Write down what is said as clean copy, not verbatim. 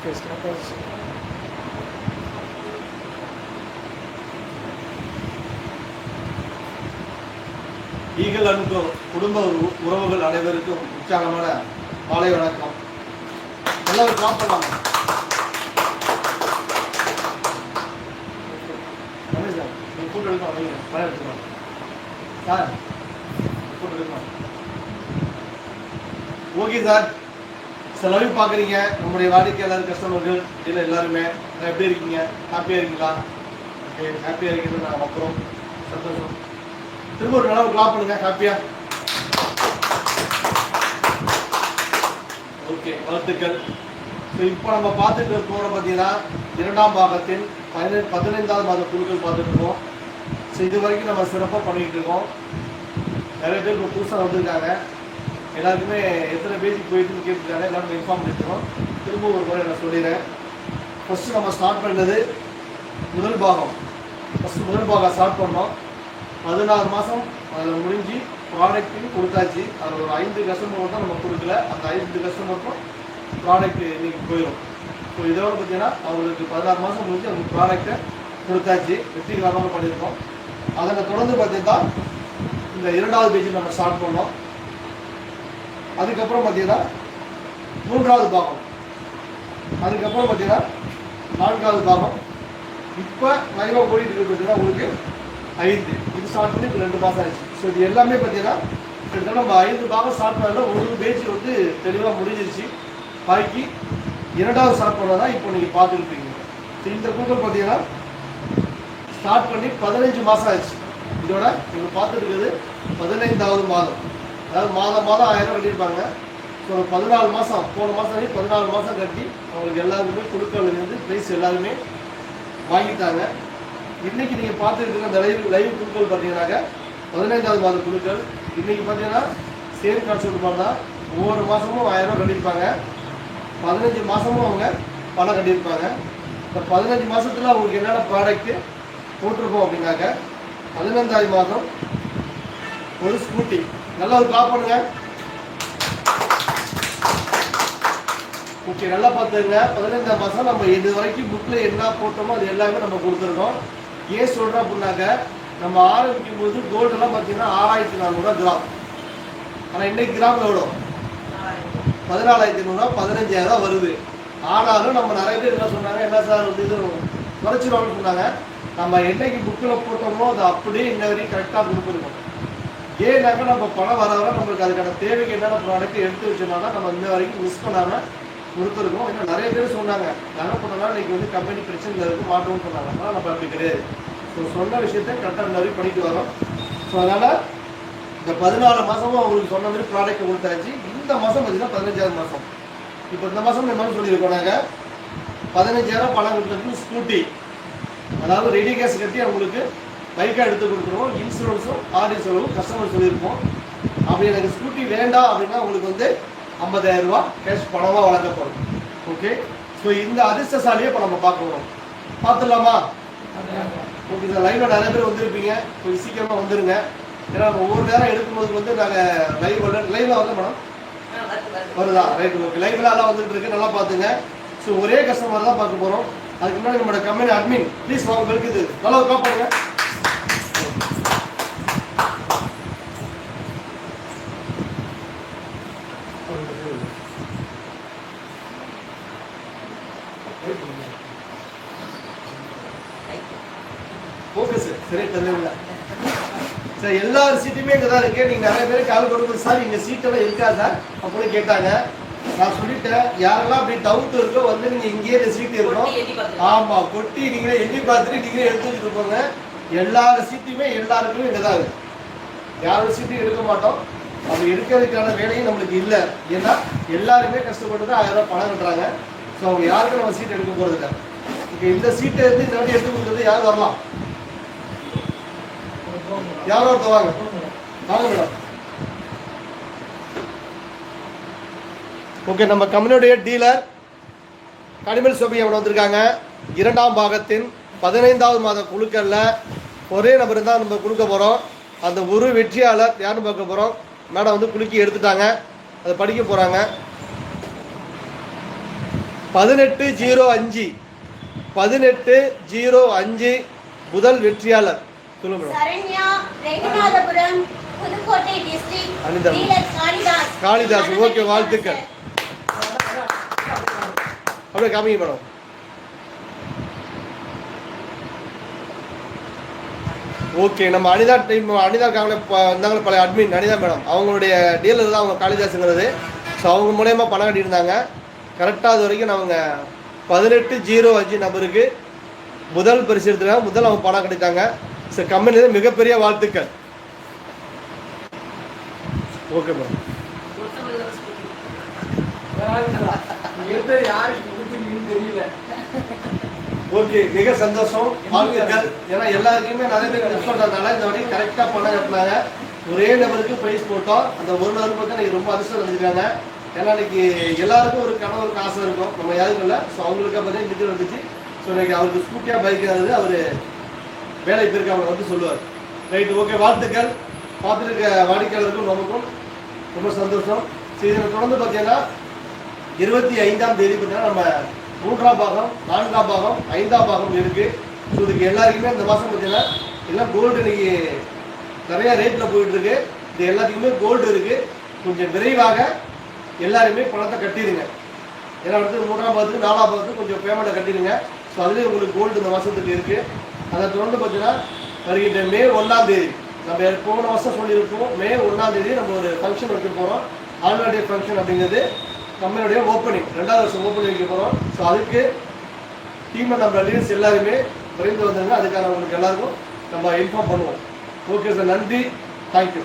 Eagle அன்பு குடும்ப உறவுகள் அனைவருக்கும் உற்சாகமான மாலை வணக்கம். எல்லாரும் கிளாப் பண்ணலாம். கூட்டு எடுக்கலாம், பணம் எடுத்துக்கலாம் சார், கூட்டு எடுக்கலாம். ஓகே சார், லைவ் பார்க்குறீங்க நம்முடைய வாடிக்கையாளர் கஸ்டமர்கள் இல்லை எல்லாருமே எப்படி இருக்கீங்க? ஹாப்பியாக இருக்கீங்களா? ஓகே, ஹாப்பியாக இருக்கிறது நான் அப்புறம் சந்தோஷம். திரும்ப ஒரு நல்லா கிளாப் பண்ணுங்க ஹாப்பியா. ஓகே, வாழ்த்துக்கள். ஸோ இப்போ நம்ம பார்த்துட்டு இருக்கோம் பார்த்தீங்கன்னா இரண்டாம் பாகத்தின் 15வது மாத குழுக்கள் பார்த்துட்டு இருக்கோம். ஸோ இது வரைக்கும் நம்ம சிறப்பாக பண்ணிகிட்டு இருக்கோம். நிறைய பேர் இப்போ புதுசாக வந்திருக்காங்க. எல்லாருக்குமே எத்தனை பேஜுக்கு போயிட்டுன்னு கேட்டுருக்காங்க. எல்லாருமே இன்ஃபார்ம் பண்ணிட்டுருக்கோம். திரும்ப ஒரு முறை நான் சொல்லிடுறேன். ஃபஸ்ட்டு நம்ம ஸ்டார்ட் பண்ணது முதல் பாகம் ஸ்டார்ட் பண்ணோம். 16 மாதம் அதில் முடிஞ்சு ப்ராடக்ட்டும் கொடுத்தாச்சு. அதில் ஒரு 5 கஸ்டமர் தான் நம்ம கொடுக்கல. அந்த 5 கஸ்டமருக்கும் ப்ராடக்ட் இன்னைக்கு போயிடும். ஸோ இதோட பார்த்தீங்கன்னா அவங்களுக்கு 16 மாதம் முடிஞ்சு அவங்களுக்கு ப்ராடக்டை கொடுத்தாச்சு. வெற்றிகரமாக பண்ணியிருக்கோம். அதனை தொடர்ந்து பார்த்தீங்கன்னா இந்த 2வது பேஜ் நம்ம ஸ்டார்ட் பண்ணோம். அதுக்கப்புறம் பார்த்தீங்கன்னா 3வது பாகம், அதுக்கப்புறம் பார்த்தீங்கன்னா 4வது பாகம். இப்போ லைவாக ஓடிட்டு இருக்கு பார்த்தீங்கன்னா உங்களுக்கு 5. இது ஸ்டார்ட் பண்ணி இப்போ 2 மாதம் ஆயிடுச்சு. ஸோ இது எல்லாமே பார்த்தீங்கன்னா கிட்டத்தட்ட நம்ம 5 பாகம் ஸ்டார்ட் பண்ணதில் ஒரு பேஜ் வந்து தெளிவாக முடிஞ்சிருச்சு. பாக்கி 2வது ஸ்டார்ட் பண்ணதான் இப்போ நீங்கள் பார்த்துருப்பீங்க. ஸோ இந்த கூட்டம் பார்த்தீங்கன்னா ஸ்டார்ட் பண்ணி 15 மாதம் ஆயிடுச்சு. இதோட நீங்கள் பார்த்துட்டு இருக்கிறது 15வது மாதம். அதாவது மாதம் 1000 கட்டியிருப்பாங்க. ஸோ 14 மாதம், போன மாதம் 14 மாதம் கட்டி அவங்களுக்கு எல்லாருக்குமே குழுக்கள்லேருந்து ப்ரைஸ் எல்லாருமே வாங்கிட்டாங்க. இன்றைக்கி நீங்கள் பார்த்துருக்குற அந்த லைவ் குழுக்கள் பார்த்தீங்கன்னாக்க 15வது மாத குழுக்கள். இன்றைக்கி பார்த்தீங்கன்னா சேம் கான்செப்ட் மாதிரி தான். ஒவ்வொரு மாதமும் 1000 கட்டியிருப்பாங்க. 15 மாதமும் அவங்க பணம் கட்டியிருப்பாங்க. இந்த 15 மாதத்தில் அவங்களுக்கு என்னென்ன ப்ராடக்ட்டு போட்டிருப்போம் அப்படின்னாக்க 15வது மாதம் ஒரு ஸ்கூட்டி. நல்லா ஒரு கிளாப் பண்ணுங்க. ஓகே, நல்லா பார்த்துங்க. 15ஆம் மாதம் நம்ம இது வரைக்கும் புக்கில் என்ன போட்டோமோ அது எல்லாமே நம்ம கொடுத்துருக்கோம். ஏன் சொல்கிறோம் அப்படின்னாக்க நம்ம ஆரம்பிக்கும் போது கோல்டெல்லாம் பார்த்தீங்கன்னா 6400 கிராம். ஆனால் இன்னைக்கு கிராம் எவ்வளோ? 14500, 15000 வருது. ஆனாலும் நம்ம நிறைய பேர் என்ன சொன்னாங்க, என்ன சார் வந்து இது குறைச்சிருவாங்கன்னு சொன்னாங்க. நம்ம என்னைக்கு புக்கில் போட்டோமோ அது அப்படியே இன்ன வரைக்கும் கரெக்டாக கொடுத்துருக்கோம். ஏன்னாக்கா நம்ம பணம் வர வர நம்மளுக்கு அதுக்கான தேவைக்கு என்னென்ன ப்ராடக்ட் எடுத்து வச்சோம்னா நம்ம இன்ன வரைக்கும் மிஸ் பண்ணாமல் கொடுத்துருக்கோம். இன்னும் நிறைய பேர் சொன்னாங்க என்ன பண்ணலாம் இன்னைக்கு வந்து கம்பெனி பிரச்சனை இருக்குது மாட்டோம்னு சொன்னாங்க. அதனால் நம்ம அப்படி கிடையாது. ஸோ சொன்ன விஷயத்த கரெக்டாக இந்த வரைக்கும் பண்ணிட்டு வரோம். ஸோ அதனால் இந்த 14 மாதமும் அவங்களுக்கு சொன்ன மாதிரி ப்ராடக்ட் கொடுத்தாச்சு. இந்த மாதம் பார்த்தீங்கன்னா 15வது மாதம். இப்போ இந்த மாதம் என்னன்னு சொல்லியிருக்கோம் நாங்கள் 15000 பணம் கொடுத்ததுக்கு ஸ்கூட்டி, அதாவது ரெடி கேஷ் கட்டி அவங்களுக்கு பைக்காக எடுத்து கொடுத்துருவோம். இன்சூரன்ஸும் ஆர்டி செலவும் கஸ்டமர் சொல்லியிருப்போம். அப்படி எனக்கு ஸ்கூட்டி வேண்டாம் அப்படின்னா உங்களுக்கு வந்து 50000 ரூபா கேஷ் பணமாக வழங்கப்படும். ஓகே, ஸோ இந்த அதிர்ஷ்டசாலியை இப்போ நம்ம பார்க்கணும். பார்த்துடலாமா? ஓகே சார், லைவ்ல நிறைய பேர் வந்துருப்பீங்க. கொஞ்சம் சீக்கிரமாக வந்துருங்க. ஏன்னா ஒவ்வொரு நேரம் எடுக்கும்போது வந்து நாங்கள் லைவ்ல வந்து மேடம் வருதா? Right, okay. லைவ்ல எல்லாம் வந்துட்டு இருக்கு, நல்லா பார்த்துங்க. ஸோ ஒரே கஸ்டமர் தான் பார்க்க போகிறோம். அதுக்கு முன்னாடி நம்மளோட கம்பெனி அட்மின் ப்ளீஸ் வாங்க இருக்குது. நல்லா காப்பாடுங்க. ஓகே சார், சரி தெரியல சார். எல்லா சீட்டுமே இங்கே தான் இருக்கு. நீங்கள் நிறைய பேர் கால் கொடுக்குது சார் இங்கே சீட்டெல்லாம் இருக்கா சார் அப்படின்னு கேட்டாங்க. நான் சொல்லிட்டேன், யாரெல்லாம் அப்படி டவுட் இருக்கோ வந்து நீங்கள் இங்கேயே இந்த சீட்டு இருக்கணும். ஆமாம், கொட்டி நீங்களே எண்ணி பார்த்துட்டு நீங்களே எடுத்து வச்சுட்டு போங்க. எல்லா சீட்டுமே எல்லாருக்குமே இங்கே தான் இருக்கு. யாரோட சீட்டையும் எடுக்க மாட்டோம். அப்படி எடுக்கிறதுக்கான வேலையும் நம்மளுக்கு இல்லை. ஏன்னா எல்லாருமே கஷ்டப்பட்டு தான் 1000 ரூபா பணம் கட்டுறாங்க. ஸோ அவங்க யாருக்கும் நம்ம சீட் எடுக்க போகிறது இல்லை. இப்போ இந்த சீட்டை எடுத்து இந்த வாட்டி எடுத்து கொடுக்குறது யார் வரலாம்? யாரோ ஒருத்தர் வாங்க வாங்க மேடம். ஓகே, நம்ம கம்பெனியுடைய டீலர் கனிமல் சோபி அவன் வந்திருக்காங்க. 2ஆம் பாகத்தின் 15வது மாத குழுக்களில் ஒரே நபர் தான் நம்ம கொடுக்க போகிறோம். அந்த ஒரு வெற்றியாளர் யாருன்னு பார்க்க போகிறோம். மேடம் வந்து குலுக்கி எடுத்துட்டாங்க, அதை படிக்க போகிறாங்க. 1805 1805 முதல் வெற்றியாளர் சொல்லுங்க. Saranya, Renganathapuram, Pudukkottai district, dealer Kalidas. Kalidas, okay, வாழ்த்துக்கள். அப்படியே காமிங்க மேடம். ஓகே, நம்ம அனிதா டீம், அனிதா இருந்தாங்க பழைய அட்மின் அனிதா மேடம், அவங்களுடைய டீலர் தான் அவங்க காளிதாஸுங்கிறது. ஸோ அவங்க மூலயமா பணம் கட்டியிருந்தாங்க. கரெக்டாக அது வரைக்கும் அவங்க 1805 நபருக்கு முதல் பரிசு எடுத்துருக்காங்க. முதல் அவங்க பணம் கட்டிட்டாங்க. ஸோ கம்பெனியில் மிகப்பெரிய வாழ்த்துக்கள். Okay madam. ஓகே, மிக சந்தோஷம், வாழ்த்துக்கள். ஏன்னா எல்லாருக்குமே நிறைய பேர் மிஸ் பண்ணுறதுனால இந்த வரைக்கும் கரெக்டாக பணம் கட்டினாங்க. ஒரே நபருக்கு ப்ரைஸ் போட்டோம். அந்த ஒரு நபருக்கு பார்த்தா இன்னைக்கு ரொம்ப அதிர்ஷ்டம் வந்துருக்காங்க. ஏன்னா இன்னைக்கு எல்லாருக்கும் ஒரு கனவு, ஒரு காசு இருக்கும், நம்ம யாருக்கும் இல்லை. ஸோ அவங்களுக்கு பார்த்தீங்கன்னா இன்றைக்கு வந்துச்சு. ஸோ இன்னைக்கு அவருக்கு ஸ்கூட்டியாக பைக் ஆகுது, அவர் வேலை போயிருக்க அவங்க வந்து சொல்லுவார். ரைட்டு, ஓகே, வாழ்த்துக்கள். பார்த்துருக்க வாடிக்கையாளருக்கும் நமக்கும் ரொம்ப சந்தோஷம். ஸோ இதில் தொடர்ந்து பார்த்தீங்கன்னா 25ஆம் தேதி பார்த்தீங்கன்னா நம்ம 3ஆம் பாகம், 4ஆம் பாகம், 5ஆம் பாகம் இருக்குது. ஸோ இதுக்கு எல்லாருக்குமே இந்த மாதம் பார்த்தீங்கன்னா எல்லாம் கோல்டு இன்னைக்கு நிறைய ரேட்டில் போயிட்டு இருக்கு. இது எல்லாத்துக்குமே கோல்டு இருக்குது. கொஞ்சம் விரைவாக எல்லாருமே பணத்தை கட்டிடுங்க. ஏன்னா வந்து 3ஆம் பாகத்துக்கு 4ஆம் பாகத்துக்கு கொஞ்சம் பேமெண்ட்டை கட்டிடுங்க. ஸோ அதுலேயும் உங்களுக்கு கோல்டு இந்த மாதத்துக்கு இருக்குது. அதை தொடர்ந்து பார்த்தீங்கன்னா வருகின்ற மே 1ஆம் தேதி நம்ம போன வருஷம் சொல்லியிருக்கோம். மே 1ஆம் தேதி நம்ம ஒரு ஃபங்க்ஷன் வைக்க போகிறோம். ஆனுவல் டே ஃபங்க்ஷன் அப்படிங்கிறது கம்பெனியுடைய ஓப்பனிங், 2வது வருஷம் ஓப்பனிங் வைக்க போகிறோம். ஸோ அதுக்கு டீமை நம்ம லீடர்ஸ் எல்லாருமே விரைந்து வந்துருங்க. அதுக்கான உங்களுக்கு எல்லாருக்கும் நம்ம இன்ஃபார்ம் பண்ணுவோம். ஓகே சார், நன்றி, தேங்க்யூ.